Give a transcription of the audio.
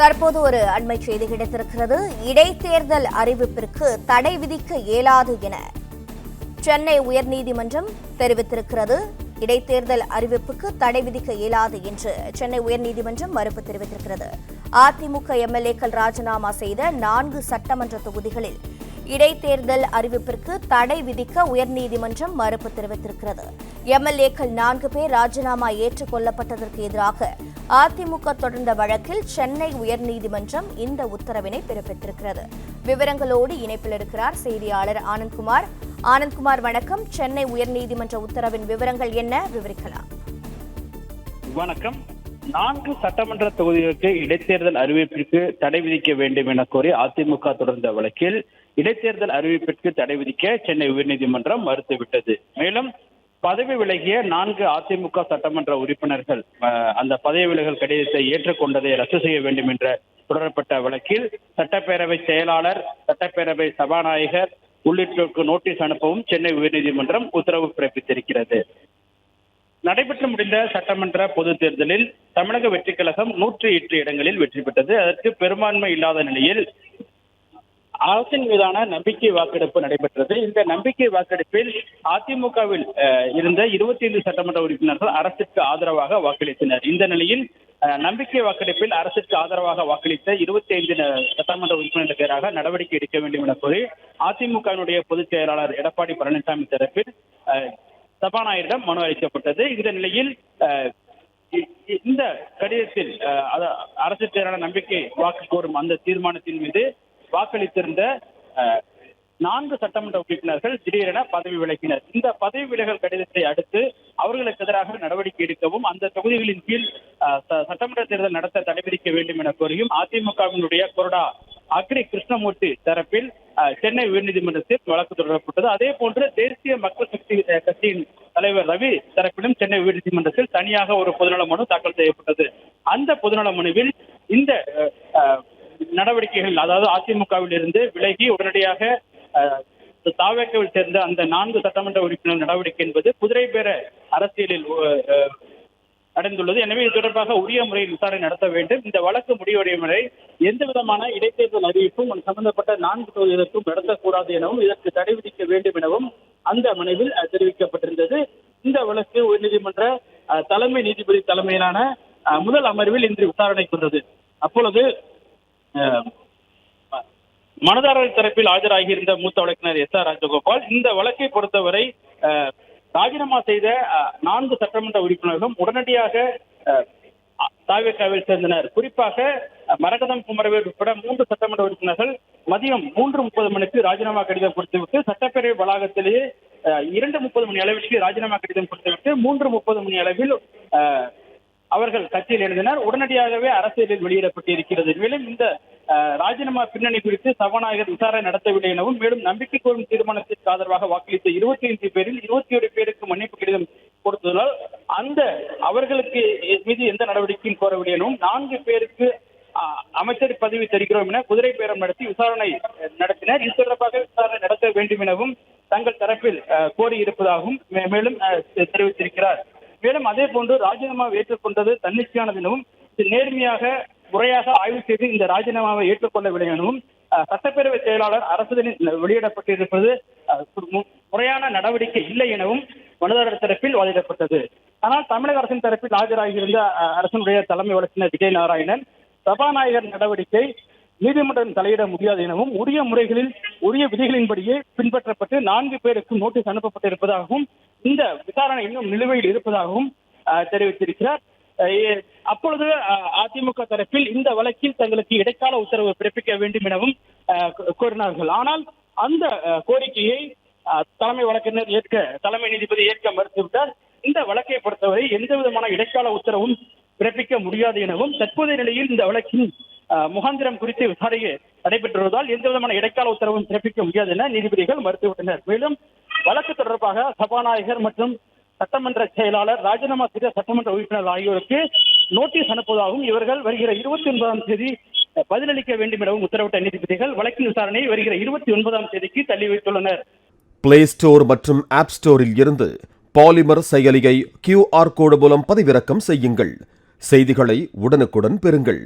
தற்போது ஒரு அண்மை செய்தி கிடைத்திருக்கிறது. இடைத்தேர்தல் அறிவிப்பிற்கு தடை விதிக்க இயலாது என சென்னை உயர்நீதிமன்றம் தெரிவித்திருக்கிறது. இடைத்தேர்தல் அறிவிப்புக்கு தடை விதிக்க இயலாது என்று சென்னை உயர்நீதிமன்றம் மறுப்பு தெரிவித்திருக்கிறது. அதிமுக எம்எல்ஏக்கள் ராஜினாமா செய்த 4 சட்டமன்ற தொகுதிகளில் இடைத்தேர்தல் அறிவிப்பிற்கு தடை விதிக்க உயர்நீதிமன்றம் மறுப்பு தெரிவித்திருக்கிறது. எம்எல்ஏக்கள் 4 பேர் ராஜினாமா ஏற்றுக் கொள்ளப்பட்டதற்கு எதிராக அதிமுக தொடர்ந்த வழக்கில் சென்னை உயர்நீதிமன்றம் இந்த உத்தரவினை பிறப்பித்திருக்கிறது. விவரங்களோடு இணைப்பில் இருக்கிறார் செய்தியாளர் ஆனந்த்குமார். ஆனந்த்குமார், வணக்கம். சென்னை உயர்நீதிமன்ற உத்தரவின் விவரங்கள் என்ன, விவரிக்கலாம்? வணக்கம். 4 சட்டமன்ற தொகுதிகளுக்கு இடைத்தேர்தல் அறிவிப்பிற்கு தடை விதிக்க வேண்டும் என கோரி அதிமுக தொடர்ந்த வழக்கில் இடைத்தேர்தல் அறிவிப்பிற்கு தடை விதிக்க சென்னை உயர்நீதிமன்றம் மறுத்துவிட்டது. மேலும் பதவி விலகிய 4 அதிமுக சட்டமன்ற உறுப்பினர்கள் அந்த பதவி விலகல் கடிதத்தை ஏற்றுக்கொண்டதை ரத்து செய்ய வேண்டும் என்ற தொடரப்பட்ட வழக்கில் சட்டப்பேரவை செயலாளர், சட்டப்பேரவை சபாநாயகர் உள்ளிட்டோருக்கு நோட்டீஸ் அனுப்பவும் சென்னை உயர்நீதிமன்றம் உத்தரவு பிறப்பித்திருக்கிறது. நடைபெற்று முடிந்த சட்டமன்ற பொதுத் தேர்தலில் தமிழக வெற்றிக் கழகம் 108 இடங்களில் வெற்றி பெற்றது. அதற்கு பெரும்பான்மை இல்லாத நிலையில் அரசின் மீதான நம்பிக்கை வாக்கெடுப்பு நடைபெற்றது. இந்த நம்பிக்கை வாக்கெடுப்பில் அதிமுகவில் இருந்த 25 சட்டமன்ற உறுப்பினர்கள் அரசுக்கு ஆதரவாக வாக்களித்தனர். இந்த நிலையில் நம்பிக்கை வாக்கெடுப்பில் அரசுக்கு ஆதரவாக வாக்களித்த 25 சட்டமன்ற உறுப்பினர்களுக்கு எதிராக நடவடிக்கை எடுக்க வேண்டும் என கோரி அதிமுகவினுடைய பொதுச் செயலாளர் எடப்பாடி பழனிசாமி தரப்பில் சபாநாயகரிடம் மனு அளிக்கப்பட்டது. இந்த நிலையில் இந்த கடிதத்தில் அரசுக்கு எதிரான நம்பிக்கை வாக்கு கோரும் அந்த தீர்மானத்தின் மீது வாக்களித்திருந்த 4 சட்டமன்ற உறுப்பினர்கள் திடீரென பதவி விலகினர். இந்த பதவி விலகல் கடிதத்தை அடுத்து அவர்களுக்கு எதிராக நடவடிக்கை எடுக்கவும் அந்த தொகுதிகளின் கீழ் சட்டமன்ற தேர்தல் நடத்த தடை விதிக்க வேண்டும் என கோரியும் அதிமுகவினுடைய கொறடா அக்ரி கிருஷ்ணமூர்த்தி தரப்பில் சென்னை உயர்நீதிமன்றத்தில் வழக்கு தொடரப்பட்டது. அதே போன்று தேசிய மக்கள் சக்தி கட்சியின் தலைவர் ரவி தரப்பிலும் சென்னை உயர்நீதிமன்றத்தில் தனியாக ஒரு பொதுநல மனு தாக்கல் செய்யப்பட்டது. அந்த பொதுநல மனுவில் இந்த நடவடிக்கைகள், அதாவது அதிமுகவில் இருந்து விலகி உடனடியாக தாவேக்காவில் சேர்ந்த அந்த 4 சட்டமன்ற உறுப்பினர் நடவடிக்கை என்பது குதிரை பேர அரசியலில் அடைந்துள்ளது. எனவே இது தொடர்பாக உரிய முறையில் விசாரணை நடத்த வேண்டும். இந்த வழக்கு முடிவடையும் வரை எந்த விதமான இடைத்தேர்தல் அறிவிப்பும் சம்பந்தப்பட்ட 4 தொகுதிகளுக்கும் நடத்தக்கூடாது எனவும் இதற்கு தடை விதிக்க வேண்டும் எனவும் அந்த மனுவில் தெரிவிக்கப்பட்டிருந்தது. இந்த வழக்கு உயர்நீதிமன்ற தலைமை நீதிபதி தலைமையிலான முதல் அமர்வில் இன்று விசாரணைக்கு வந்தது. அப்பொழுது மனுதாரர் தரப்பில் ஆஜராகியிருந்த மூத்த வழக்கறிஞர் எஸ்.ஆர். ராஜகோபால் இந்த வழக்கை பொறுத்தவரை ராஜினாமா செய்த 4 சட்டமன்ற உறுப்பினர்களும் உடனடியாக தாவேக்காவில் சேர்ந்தனர். குறிப்பாக மரகதம் குமரவேல் உட்பட 3 சட்டமன்ற உறுப்பினர்கள் மதியம் 3:30 மணிக்கு ராஜினாமா கடிதம் கொடுத்துவிட்டு சட்டப்பேரவை வளாகத்திலேயே 2:30 மணி அளவிற்கு ராஜினாமா கடிதம் கொடுத்துவிட்டு 3:30 மணி அளவில் அவர்கள் கட்சியில் எழுதினர். உடனடியாகவே அரசியலில் வெளியிடப்பட்டிருக்கிறது. மேலும் இந்த ராஜினாமா பின்னணி குறித்து சபாநாயகர் விசாரணை நடத்தவில்லை எனவும், மேலும் நம்பிக்கை கோரும் தீர்மானத்திற்கு ஆதரவாக வாக்களித்த 25 பேரில் 21 பேருக்கு மன்னிப்பு கடிதம் கொடுத்ததால் அந்த அவர்களுக்கு மீது எந்த நடவடிக்கையும் கோரவில்லை எனவும், 4 பேருக்கு அமைச்சர் பதவி தருகிறோம் என குதிரை பேரம் நடத்தி விசாரணை நடத்தினர். இது தொடர்பாக விசாரணை நடத்த வேண்டும் எனவும் தங்கள் தரப்பில் கோரியிருப்பதாகவும் மேலும் தெரிவித்திருக்கிறார். மேலும் அதே போன்று ராஜினாமாவை ஏற்றுக்கொண்டது தன்னிச்சையானது எனவும், நேர்மையாக முறையாக ஆய்வு செய்து இந்த ராஜினாமாவை ஏற்றுக்கொள்ளவில்லை எனவும், சட்டப்பேரவை செயலாளர் அரசிதழில் வெளியிடப்பட்டிருப்பது முறையான நடவடிக்கை இல்லை எனவும் மனுதாரர் தரப்பில் வாதிடப்பட்டது. ஆனால் தமிழக அரசின் தரப்பில் ஆஜராகியிருந்த அரசினுடைய தலைமை வழக்கறிஞர் விஜய் நாராயணன் சபாநாயகர் நடவடிக்கை நீதிமன்றம் தலையிட முடியாது எனவும், உரிய முறைகளில் உரிய விதிகளின்படியே பின்பற்றப்பட்டு 4 பேருக்கு நோட்டீஸ் அனுப்பப்பட்டிருப்பதாகவும், இந்த விசாரணை இன்னும் நிலுவையில் இருப்பதாகவும் தெரிவித்திருக்கிறார். அப்பொழுது அதிமுக தரப்பில் இந்த வழக்கில் தங்களுக்கு இடைக்கால உத்தரவு பிறப்பிக்க வேண்டும் எனவும் கோரினார்கள். ஆனால் அந்த கோரிக்கையை தலைமை வழக்கறிஞர் தலைமை நீதிபதி ஏற்க மறுத்துவிட்டார். இந்த வழக்கை பொறுத்தவரை எந்த விதமான இடைக்கால உத்தரவும் பிறப்பிக்க முடியாது எனவும், தற்போதைய நிலையில் இந்த வழக்கின் முகாந்திரம் குறித்து விசாரணை நடைபெற்றுள்ளதால் எந்த விதமான இடைக்கால உத்தரவும் பிறப்பிக்க முடியாது என நீதிபதிகள் மறுத்துவிட்டனர். மேலும் வழக்கு தொடர்பாக சபாநாயகர் மற்றும் சட்டமன்ற செயலாளர், ராஜினாமா செய்த சட்டமன்ற உறுப்பினர் ஆகியோருக்கு நோட்டீஸ் அனுப்புவதாகவும், இவர்கள் வருகிற 29ஆம் தேதி பதிலளிக்க வேண்டும் எனவும் உத்தரவிட்ட நீதிபதிகள் வழக்கின் விசாரணையை வருகிற 29ஆம் தேதிக்கு தள்ளி வைத்துள்ளனர். பிளே ஸ்டோர் மற்றும் ஆப் ஸ்டோரில் இருந்து பாலிமர் செயலியை QR கோடு மூலம் பதிவிறக்கம் செய்யுங்கள். செய்திகளை உடனுக்குடன் பெறுங்கள்.